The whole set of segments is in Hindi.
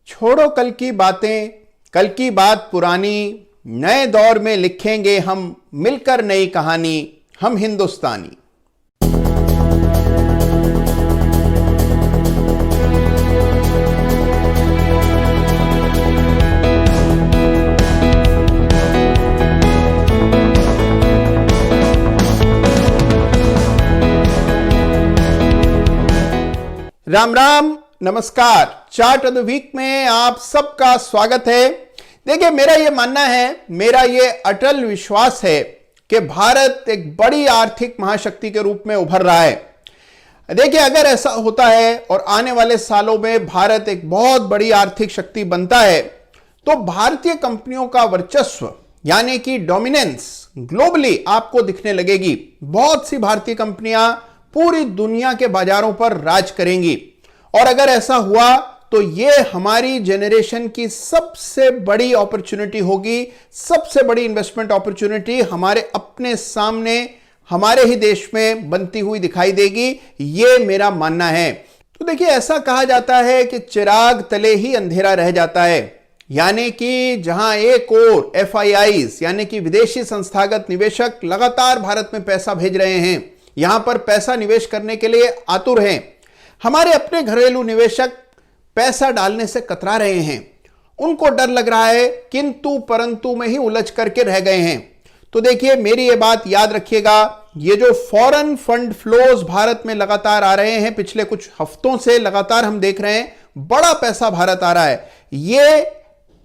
छोड़ो कल की बातें, कल की बात पुरानी, नए दौर में लिखेंगे हम मिलकर नई कहानी, हम हिंदुस्तानी। राम राम, नमस्कार। चार्ट ऑफ द वीक में आप सबका स्वागत है। देखिए, मेरा यह मानना है, मेरा यह अटल विश्वास है कि भारत एक बड़ी आर्थिक महाशक्ति के रूप में उभर रहा है। देखिए, अगर ऐसा होता है और आने वाले सालों में भारत एक बहुत बड़ी आर्थिक शक्ति बनता है तो भारतीय कंपनियों का वर्चस्व यानी कि डोमिनेंस ग्लोबली आपको दिखने लगेगी। बहुत सी भारतीय कंपनियां पूरी दुनिया के बाजारों पर राज करेंगी और अगर ऐसा हुआ तो यह हमारी जनरेशन की सबसे बड़ी अपॉर्चुनिटी होगी, सबसे बड़ी इन्वेस्टमेंट अपॉर्चुनिटी हमारे अपने सामने हमारे ही देश में बनती हुई दिखाई देगी। यह मेरा मानना है। तो देखिए, ऐसा कहा जाता है कि चिराग तले ही अंधेरा रह जाता है, यानी कि जहां एक और FIIs यानी कि विदेशी संस्थागत निवेशक लगातार भारत में पैसा भेज रहे हैं, यहां पर पैसा निवेश करने के लिए आतुर हैं, हमारे अपने घरेलू निवेशक पैसा डालने से कतरा रहे हैं। उनको डर लग रहा है, किंतु परंतु में ही उलझ करके रह गए हैं। तो देखिए, मेरी ये बात याद रखिएगा, ये जो फॉरेन फंड फ्लोज भारत में लगातार आ रहे हैं, पिछले कुछ हफ्तों से लगातार हम देख रहे हैं बड़ा पैसा भारत आ रहा है। ये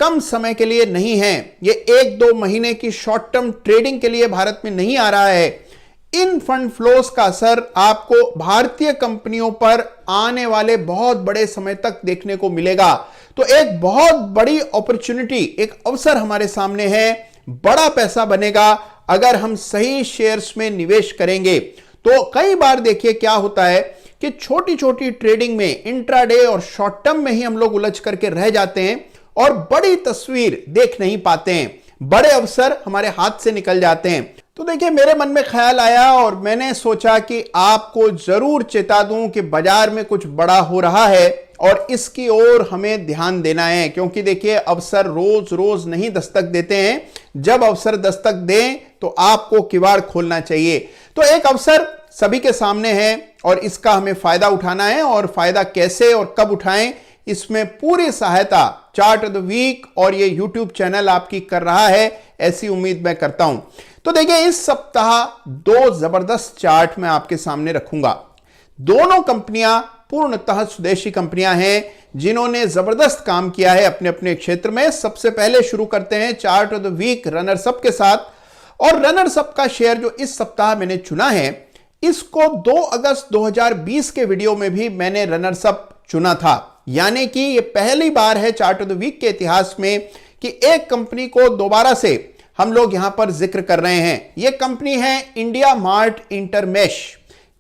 कम समय के लिए नहीं है, ये 1-2 महीने की शॉर्ट टर्म ट्रेडिंग के लिए भारत में नहीं आ रहा है। इन फंड फ्लोस का असर आपको भारतीय कंपनियों पर आने वाले बहुत बड़े समय तक देखने को मिलेगा। तो एक बहुत बड़ी अपॉर्चुनिटी, एक अवसर हमारे सामने है। बड़ा पैसा बनेगा अगर हम सही शेयर्स में निवेश करेंगे। तो कई बार देखिए क्या होता है कि छोटी छोटी ट्रेडिंग में, इंट्राडे और शॉर्ट टर्म में ही हम लोग उलझ करके रह जाते हैं और बड़ी तस्वीर देख नहीं पाते हैं, बड़े अवसर हमारे हाथ से निकल जाते हैं। तो देखिए, मेरे मन में ख्याल आया और मैंने सोचा कि आपको जरूर चेता दूं कि बाजार में कुछ बड़ा हो रहा है और इसकी ओर हमें ध्यान देना है, क्योंकि देखिए, अवसर रोज रोज नहीं दस्तक देते हैं। जब अवसर दस्तक दें तो आपको किवाड़ खोलना चाहिए। तो एक अवसर सभी के सामने है और इसका हमें फायदा उठाना है, और फायदा कैसे और कब उठाएं, इसमें पूरी सहायता चार्ट ऑफ द वीक और ये YouTube चैनल आपकी कर रहा है, ऐसी उम्मीद मैं करता हूं। तो देखिए, इस सप्ताह 2 जबरदस्त चार्ट मैं आपके सामने रखूंगा। दोनों कंपनियां पूर्णतः स्वदेशी कंपनियां हैं जिन्होंने जबरदस्त काम किया है अपने अपने क्षेत्र में। सबसे पहले शुरू करते हैं chart of the week runners up के साथ, और रनर्स अप का शेयर जो इस सप्ताह मैंने चुना है, इसको 2 अगस्त 2020 के वीडियो में भी मैंने रनर्स अप चुना था। यानी कि यह पहली बार है चार्ट ऑफ द वीक के इतिहास में कि एक कंपनी को दोबारा से हम लोग यहां पर जिक्र कर रहे हैं। यह कंपनी है इंडिया मार्ट इंटरमेश।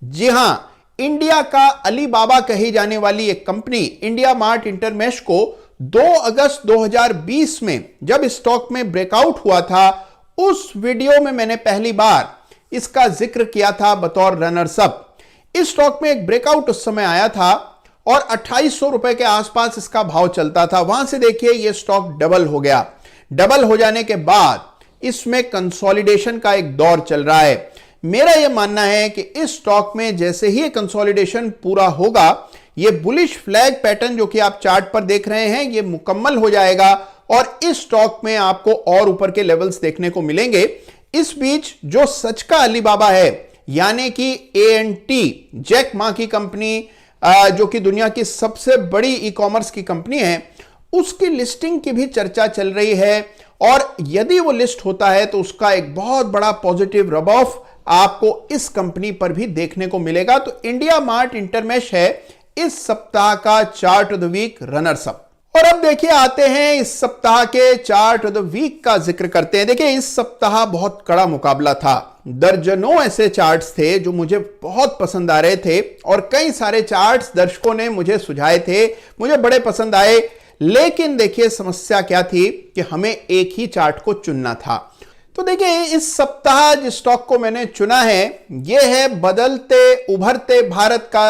जी हां, इंडिया का अलीबाबा कही जाने वाली एक कंपनी इंडिया मार्ट इंटरमेश को 2 अगस्त 2020 में जब स्टॉक में ब्रेकआउट हुआ था, उस वीडियो में मैंने पहली बार इसका जिक्र किया था बतौर रनर्स अप। इस स्टॉक में एक ब्रेकआउट उस समय आया था और 2800 रुपए के आसपास इसका भाव चलता था। वहां से देखिए, यह स्टॉक डबल हो गया। डबल हो जाने के बाद इसमें कंसोलिडेशन का एक दौर चल रहा है। मेरा यह मानना है कि इस स्टॉक में जैसे ही कंसोलिडेशन पूरा होगा, यह बुलिश फ्लैग पैटर्न जो कि आप चार्ट पर देख रहे हैं, यह मुकम्मल हो जाएगा और इस स्टॉक में आपको और ऊपर के लेवल्स देखने को मिलेंगे। इस बीच जो सच का अलीबाबा है, यानी कि ANT जैक मा की कंपनी, जो कि दुनिया की सबसे बड़ी ई-कॉमर्स की कंपनी है, उसकी लिस्टिंग की भी चर्चा चल रही है और यदि वो लिस्ट होता है तो उसका एक बहुत बड़ा पॉजिटिव रब ऑफ आपको इस कंपनी पर भी देखने को मिलेगा। तो इंडिया मार्ट इंटरमेश है इस सप्ताह का chart of the week runners up. और अब देखिए, आते हैं इस सप्ताह के चार्ट ऑफ द वीक का जिक्र करते हैं। देखिए, इस सप्ताह बहुत कड़ा मुकाबला था। दर्जनों ऐसे चार्ट्स थे जो मुझे बहुत पसंद आ रहे थे और कई सारे चार्ट्स दर्शकों ने मुझे सुझाए थे, मुझे बड़े पसंद आए। लेकिन देखिए, समस्या क्या थी कि हमें एक ही चार्ट को चुनना था। तो देखिए, इस सप्ताह जिस स्टॉक को मैंने चुना है, यह है बदलते उभरते भारत का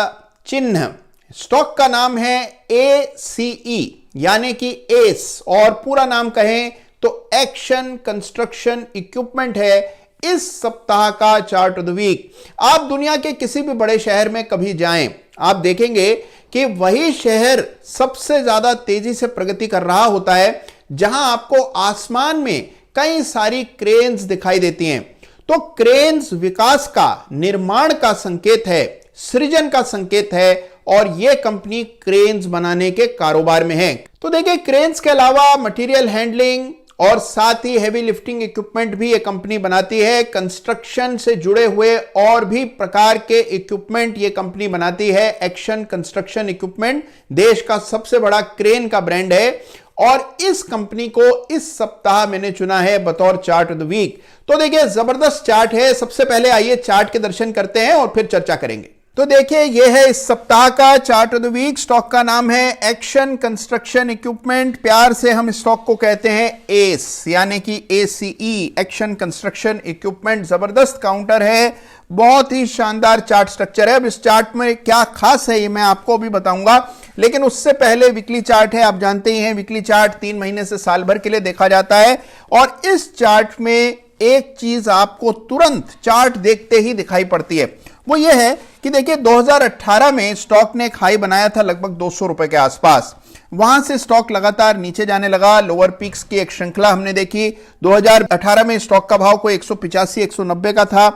चिन्ह। स्टॉक का नाम है ACE यानी कि एस, और पूरा नाम कहें तो एक्शन कंस्ट्रक्शन इक्विपमेंट है इस सप्ताह का चार्ट ऑफ द वीक। आप दुनिया के किसी भी बड़े शहर में कभी जाएं, आप देखेंगे कि वही शहर सबसे ज्यादा तेजी से प्रगति कर रहा होता है जहां आपको आसमान में कई सारी क्रेन्स दिखाई देती हैं। तो क्रेन्स विकास का, निर्माण का संकेत है, सृजन का संकेत है, और यह कंपनी क्रेन्स बनाने के कारोबार में है। तो देखिए, क्रेन्स के अलावा मटेरियल हैंडलिंग और साथ ही हेवी लिफ्टिंग इक्विपमेंट भी ये कंपनी बनाती है। कंस्ट्रक्शन से जुड़े हुए और भी प्रकार के इक्विपमेंट ये कंपनी बनाती है। एक्शन कंस्ट्रक्शन इक्विपमेंट देश का सबसे बड़ा क्रेन का ब्रांड है, और इस कंपनी को इस सप्ताह मैंने चुना है बतौर चार्ट ऑफ द वीक। तो देखिए, जबरदस्त चार्ट है। सबसे पहले आइए चार्ट के दर्शन करते हैं और फिर चर्चा करेंगे। तो देखिए, यह है इस सप्ताह का chart of the week. Stock का नाम है एक्शन कंस्ट्रक्शन इक्विपमेंट। प्यार से हम स्टॉक को कहते हैं एस, यानी कि ACE, एक्शन कंस्ट्रक्शन इक्विपमेंट। जबरदस्त काउंटर है, बहुत ही शानदार चार्ट स्ट्रक्चर है। अब इस चार्ट में क्या खास है ये मैं आपको भी बताऊंगा, लेकिन उससे पहले वीकली चार्ट है। आप जानते ही हैं, वीकली चार्ट 3 महीने से साल भर के लिए देखा जाता है, और इस चार्ट में एक चीज आपको तुरंत चार्ट देखते ही दिखाई पड़ती है। वो ये है कि देखिए, 2018 में स्टॉक ने एक हाई बनाया था लगभग 200 रुपए के आसपास। वहां से स्टॉक लगातार नीचे जाने लगा। लोअर पीक्स की एक श्रृंखला हमने देखी। 2018 में स्टॉक का भाव कोई 185 190 का था।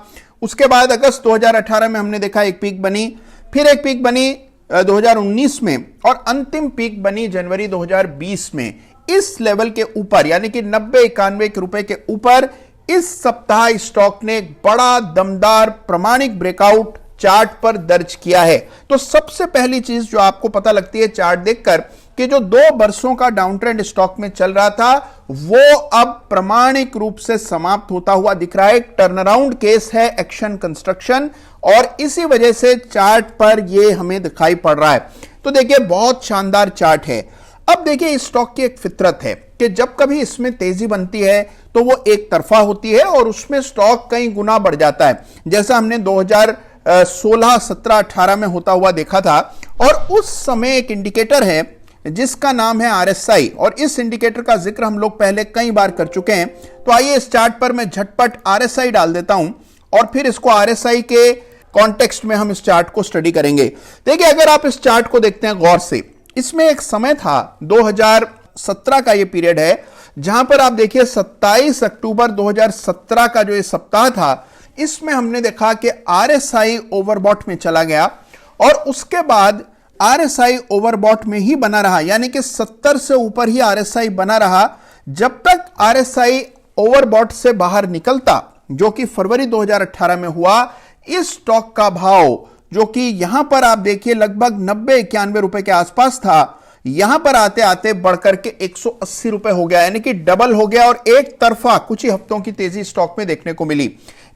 उसके बाद अगस्त 2018 में हमने देखा एक पीक बनी, फिर एक पीक बनी 2019 में, और अंतिम पीक बनी जनवरी 2020 में। इस लेवल के ऊपर, यानी कि 90-91 रुपए के ऊपर इस सप्ताह स्टॉक ने एक बड़ा दमदार प्रमाणिक ब्रेकआउट चार्ट पर दर्ज किया है। तो सबसे पहली चीज जो आपको पता लगती है चार्ट देखकर, कि जो 2 वर्षों का डाउन ट्रेंड स्टॉक में चल रहा था वो अब प्रमाणिक रूप से समाप्त होता हुआ दिख रहा है। एक टर्नअराउंड केस है एक्शन कंस्ट्रक्शन, और इसी वजह से चार्ट पर यह हमें दिखाई पड़ रहा है। तो देखिए, बहुत शानदार चार्ट है। अब देखिए, इस स्टॉक की एक फितरत है कि जब कभी इसमें तेजी बनती है तो वो एक तरफा होती है, और उसमें स्टॉक कई गुना बढ़ जाता है, जैसा हमने 2016, 17, 18 में होता हुआ देखा था। और उस समय एक इंडिकेटर है जिसका नाम है RSI, और इस इंडिकेटर का जिक्र हम लोग पहले कई बार कर चुके हैं। तो आइए इस चार्ट पर मैं झटपट RSI डाल देता हूं, और फिर इसको RSI के कॉन्टेक्स्ट में हम इस चार्ट को स्टडी करेंगे। देखिए, अगर आप इस चार्ट को देखते हैं गौर से, इसमें एक समय था 2017 का ये पीरियड है, जहां पर आप देखिए 27 अक्टूबर 2017 का जो ये सप्ताह था, इसमें हमने देखा कि RSI ओवरबॉट में चला गया, और उसके बाद RSI ओवरबॉट में ही बना रहा, यानी कि 70 से ऊपर ही RSI बना रहा, जब तक RSI ओवरबॉट से बाहर निकलता, जो कि फरवरी 2018 में हुआ। इस स्टॉक का भाव, जो कि यहां पर आप देखिए लगभग 90-91 रुपए के आसपास था, यहां पर आते आते बढ़कर के 180 रुपए हो गया, यानी कि डबल हो गया, और एक तरफा कुछ ही हफ्तों की तेजी स्टॉक में देखने को मिली।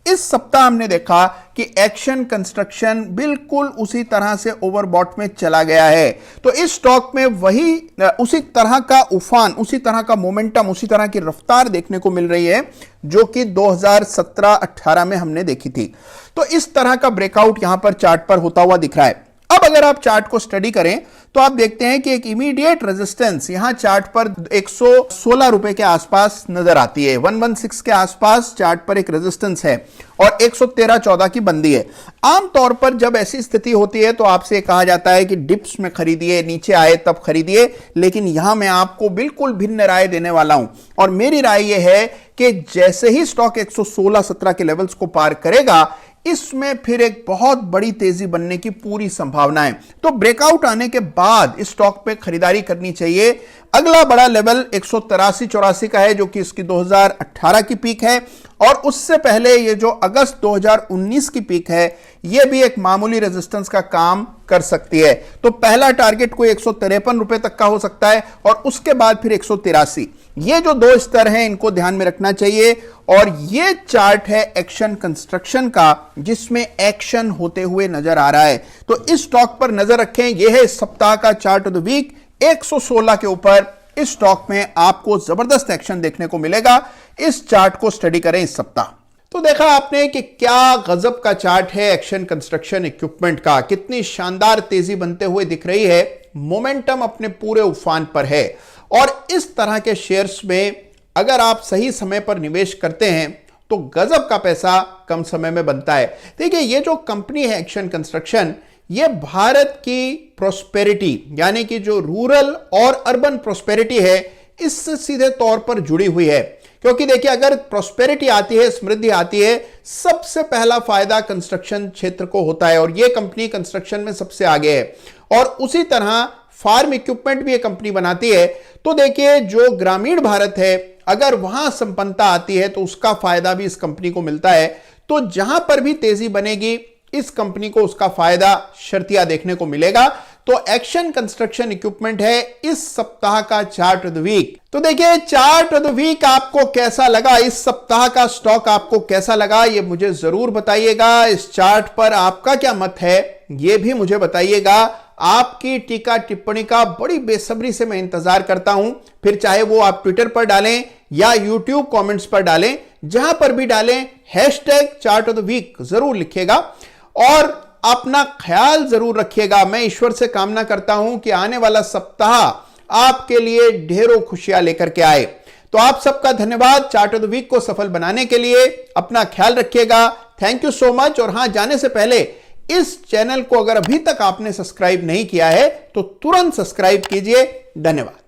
इस सप्ताह हमने देखा कि एक्शन कंस्ट्रक्शन बिल्कुल उसी तरह से ओवरबॉट में चला गया है। तो इस स्टॉक में वही उसी तरह का उफान, उसी तरह का मोमेंटम, उसी तरह की रफ्तार देखने को मिल रही है जो कि 2017-18 में हमने देखी थी। तो इस तरह का ब्रेकआउट यहां पर चार्ट पर होता हुआ दिख रहा है। अब अगर आप चार्ट को स्टडी करें तो आप देखते हैं कि एक इमीडिएट रेजिस्टेंस यहां चार्ट पर 116 रुपए के आसपास नजर आती है। 116 के आसपास चार्ट पर एक रेजिस्टेंस है, और 113.14 की बंदी है। आमतौर पर जब ऐसी स्थिति होती है तो आपसे कहा जाता है कि डिप्स में खरीदिए, नीचे आए तब खरीदिए, लेकिन यहां मैं आपको बिल्कुल भिन्न राय देने वाला हूं, और मेरी राय यह है कि जैसे ही स्टॉक 116-17 के लेवल्स को पार करेगा, इसमें फिर एक बहुत बड़ी तेजी बनने की पूरी संभावना है। तो ब्रेकआउट आने के बाद इस स्टॉक पे खरीदारी करनी चाहिए। अगला बड़ा लेवल 183-84 का है, जो कि इसकी 2018 की पीक है, और उससे पहले ये जो अगस्त 2019 की पीक है, ये भी एक मामूली रेजिस्टेंस का काम कर सकती है। तो पहला टारगेट कोई 153 रुपए तक का हो सकता है, और उसके बाद फिर 183। ये जो 2 स्तर हैं, इनको ध्यान में रखना चाहिए। और ये चार्ट है एक्शन कंस्ट्रक्शन का, जिसमें एक्शन होते हुए नजर आ रहा है। तो इस स्टॉक पर नजर रखें। यह है इस सप्ताह का चार्ट ऑफ द वीक। 116 के ऊपर इस स्टॉक में आपको जबरदस्त एक्शन देखने को मिलेगा। इस चार्ट को स्टडी करें इस सप्ताह। तो देखा आपने कि क्या गजब का चार्ट है एक्शन कंस्ट्रक्शन इक्विपमेंट का, कितनी शानदार तेजी बनते हुए दिख रही है। मोमेंटम अपने पूरे उफान पर है और इस तरह के शेयर्स में अगर आप सही समय पर निवेश करते हैं तो गजब का पैसा कम समय में बनता है। देखिए, ये जो कंपनी है एक्शन कंस्ट्रक्शन, ये भारत की प्रोस्पेरिटी यानी कि जो रूरल और अर्बन प्रोस्पेरिटी है इससे सीधे तौर पर जुड़ी हुई है। क्योंकि देखिए, अगर प्रोस्पेरिटी आती है, समृद्धि आती है, सबसे पहला फायदा कंस्ट्रक्शन क्षेत्र को होता है और यह कंपनी कंस्ट्रक्शन में सबसे आगे है। और उसी तरह फार्म इक्विपमेंट भी ये कंपनी बनाती है। तो देखिए, जो ग्रामीण भारत है अगर वहां संपन्नता आती है तो उसका फायदा भी इस कंपनी को मिलता है। तो जहां पर भी तेजी बनेगी इस कंपनी को उसका फायदा शर्तिया देखने को मिलेगा। तो एक्शन कंस्ट्रक्शन इक्विपमेंट है इस सप्ताह का चार्ट ऑफ द वीक। तो देखिए, चार्ट ऑफ द वीक आपको कैसा लगा, इस सप्ताह का स्टॉक आपको कैसा लगा, ये मुझे जरूर बताइएगा। इस चार्ट पर आपका क्या मत है ये भी मुझे बताइएगा। आपकी टीका टिप्पणी का बड़ी बेसब्री से मैं इंतजार करता हूं। फिर चाहे वो आप ट्विटर पर डालें या यूट्यूब कमेंट्स पर डालें, जहां पर भी डालें hashtag chart of the week जरूर लिखिएगा और अपना ख्याल जरूर रखिएगा। मैं ईश्वर से कामना करता हूं कि आने वाला सप्ताह आपके लिए ढेरों खुशियां लेकर के आए। तो आप सबका धन्यवाद चार्ट ऑफ द वीक को सफल बनाने के लिए। अपना ख्याल रखिएगा। Thank you so much. और हां, जाने से पहले इस चैनल को अगर अभी तक आपने सब्सक्राइब नहीं किया है तो तुरंत सब्सक्राइब कीजिए। धन्यवाद।